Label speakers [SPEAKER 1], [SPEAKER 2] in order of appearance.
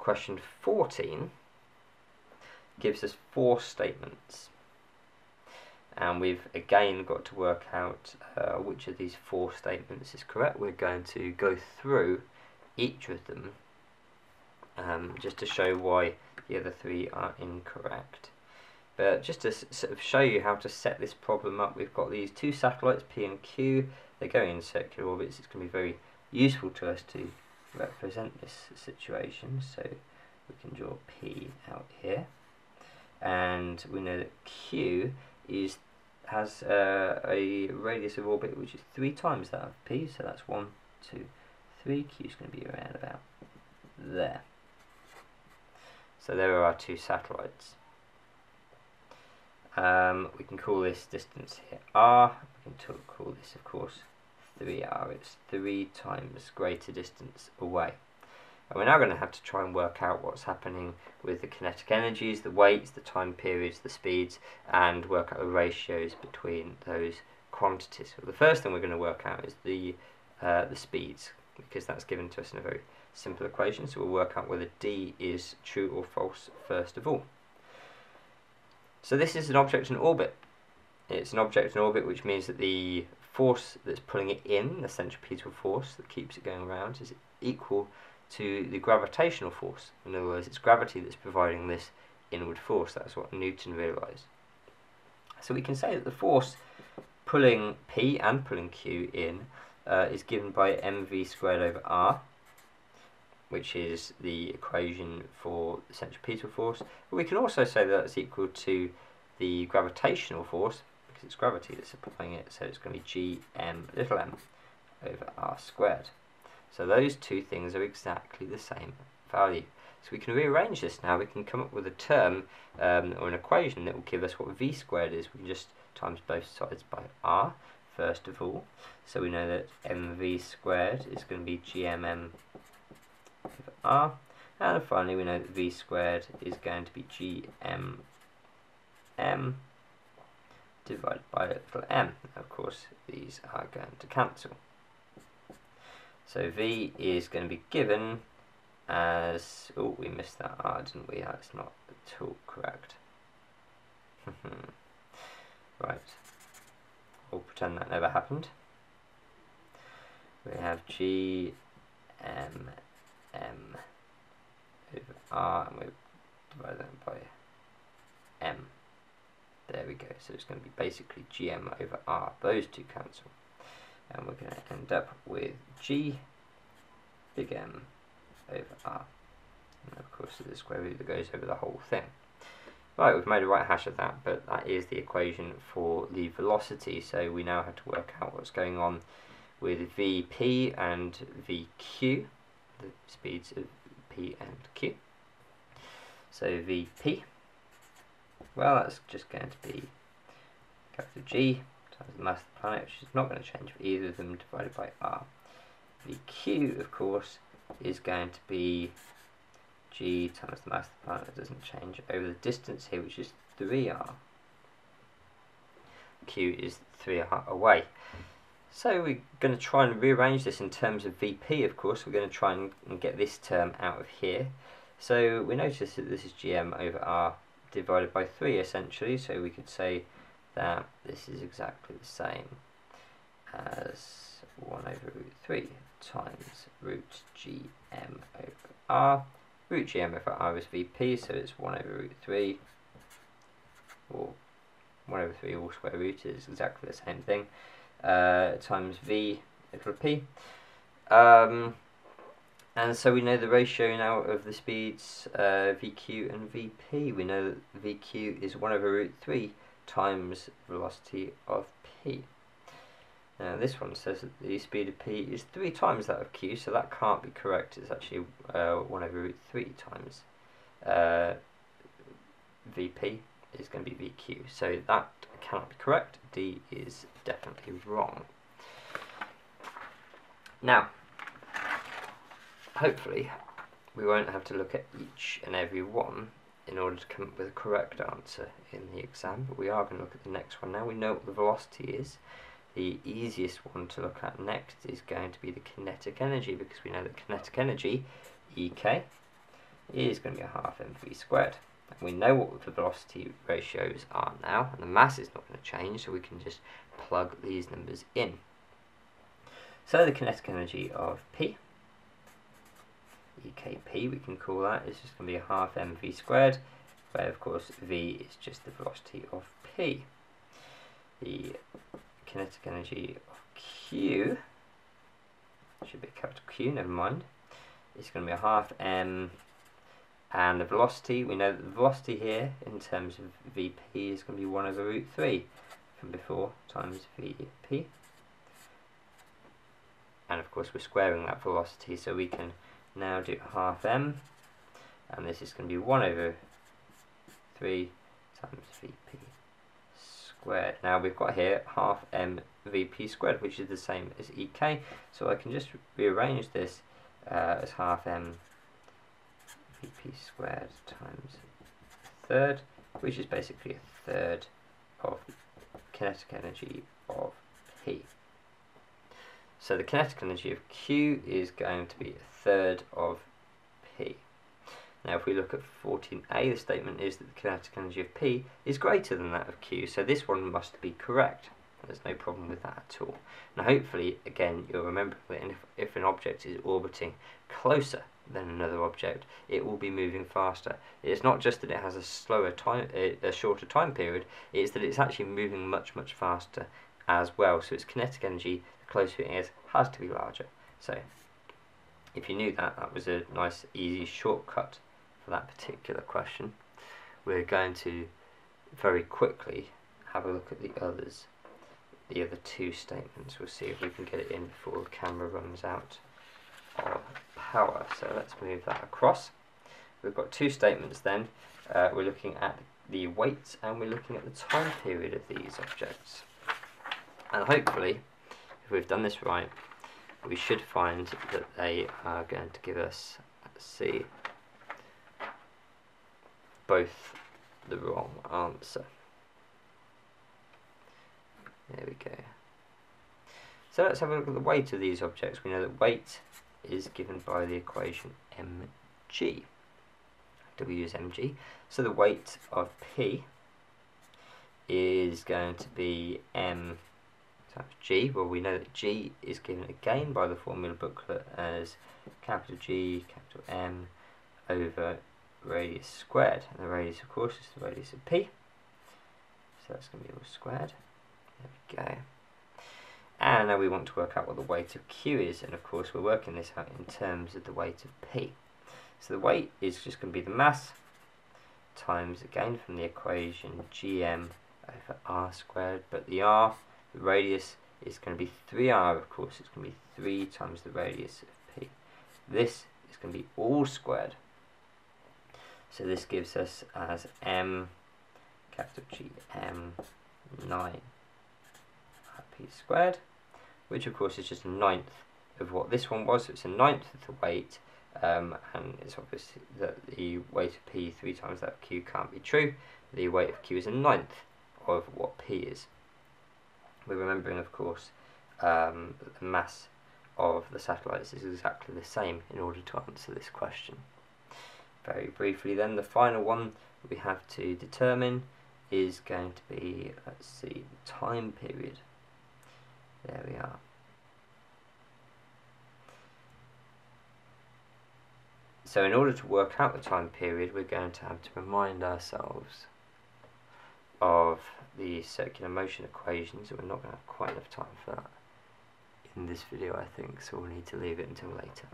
[SPEAKER 1] question 14 gives us 4 statements, and we've again got to work out which of these 4 statements is correct. We're going to go through each of them just to show why the other 3 are incorrect. But just to sort of show you how to set this problem up, we've got these 2 satellites, P and Q. They're going in circular orbits. It's going to be very useful to us to represent this situation. So we can draw P out here, and we know that Q has a radius of orbit which is 3 times that of P. So that's 1, 2, 3. Q is going to be around about there. So there are our 2 satellites. We can call this distance here r. We can call this, of course, 3r. It's 3 times greater distance away. And we're now going to have to try and work out what's happening with the kinetic energies, the weights, the time periods, the speeds, and work out the ratios between those quantities. So the first thing we're going to work out is the speeds, because that's given to us in a very simple equation. So we'll work out whether d is true or false first of all. So this is an object in orbit. It's an object in orbit, which means that the force that's pulling it in, the centripetal force that keeps it going around, is equal to the gravitational force. In other words, it's gravity that's providing this inward force. That's what Newton realised. So we can say that the force pulling P and pulling Q in is given by mv squared over r, which is the equation for the centripetal force. But we can also say that it's equal to the gravitational force, because it's gravity that's applying it, so it's going to be gm over r squared. So those 2 things are exactly the same value. So we can rearrange this now. We can come up with a term or an equation that will give us what v squared is. We can just times both sides by r first of all. So we know that mv squared is going to be gmm over r, and finally we know that v squared is going to be gmm divided by a little m. Of course, these are going to cancel. So v is going to be given as, oh, we missed that r, didn't we? That's not at all correct. Right, we'll pretend that never happened. We have gmm over r, and we divide that by m. There we go. So it's going to be basically gm over r. Those 2 cancel, and we're going to end up with g big M over r. And of course, the square root that goes over the whole thing. Right, we've made a right hash of that, but that is the equation for the velocity. So we now have to work out what's going on with Vp and Vq, the speeds of P and Q. So Vp, well, that's just going to be capital G times the mass of the planet, which is not going to change for either of them, divided by r. Vq, of course, is going to be G times the mass of the planet, doesn't change, over the distance here, which is 3r. Q is 3r away. So we're going to try and rearrange this in terms of Vp, of course. We're going to try and get this term out of here. So we notice that this is gm over r divided by 3, essentially. So we could say that this is exactly the same as 1 over root 3 times root gm over r. Root gm over r is Vp, so it's 1 over root 3, or 1 over 3 all square root is exactly the same thing, times v little p. And so we know the ratio now of the speeds Vq and Vp. We know that Vq is 1 over root 3 times velocity of p. Now this one says that the speed of p is 3 times that of q, so that can't be correct. It's actually 1 over root 3 times Vp is going to be Vq. So that cannot be correct. D is definitely wrong. Now, hopefully we won't have to look at each and every one in order to come up with a correct answer in the exam, but we are going to look at the next one now. We know what the velocity is. The easiest one to look at next is going to be the kinetic energy, because we know that kinetic energy, Ek, is going to be a half mv squared. And we know what the velocity ratios are now, and the mass is not going to change, so we can just plug these numbers in. So the kinetic energy of P, EKP we can call that, is just going to be a half mv squared, where of course v is just the velocity of P. The kinetic energy of Q, should be a capital Q, never mind, is going to be a half m, and the velocity, we know that the velocity here in terms of Vp is going to be 1 over root 3 from before times Vp. And of course we're squaring that velocity, so we can now do half m, and this is going to be 1 over 3 times Vp squared. Now we've got here half m Vp squared, which is the same as Ek, so I can just rearrange this as half m Vp squared times a third, which is basically a third of kinetic energy of P. So the kinetic energy of Q is going to be a third of P. Now if we look at 14a, the statement is that the kinetic energy of P is greater than that of Q, so this one must be correct. There's no problem with that at all. Now hopefully, again, you'll remember that if an object is orbiting closer than another object, it will be moving faster. It's not just that it has a shorter time period, it's that it's actually moving much faster as well. So its kinetic energy, the closer it is, has to be larger. So if you knew that, that was a nice easy shortcut for that particular question. We're going to very quickly have a look at the other two statements. We'll see if we can get it in before the camera runs out of power. So let's move that across. We've got two statements then. We're looking at the weight and we're looking at the time period of these objects. And hopefully, if we've done this right, we should find that they are going to give us, let's see, both the wrong answer. There we go. So let's have a look at the weight of these objects. We know that weight is given by the equation mg. W is mg. So the weight of P is going to be m times g. Well, we know that g is given again by the formula booklet as capital G, capital M over radius squared. And the radius, of course, is the radius of P. So that's going to be all squared. There we go. And now we want to work out what the weight of Q is, and of course we're working this out in terms of the weight of P. So the weight is just going to be the mass times, again from the equation, gm over r squared, but the r, the radius, is going to be 3r, of course. It's going to be 3 times the radius of P. This is going to be all squared. So this gives us as m, capital G, m, 9 P squared, which of course is just a ninth of what this one was. So it's a ninth of the weight, and it's obvious that the weight of P 3 times that of Q can't be true. The weight of Q is a ninth of what P is. We're remembering, of course, that the mass of the satellites is exactly the same in order to answer this question. Very briefly then, the final one we have to determine is going to be, let's see, the time period. There we are. So in order to work out the time period, we're going to have to remind ourselves of the circular motion equations, and we're not going to have quite enough time for that in this video, I think, so we'll need to leave it until later.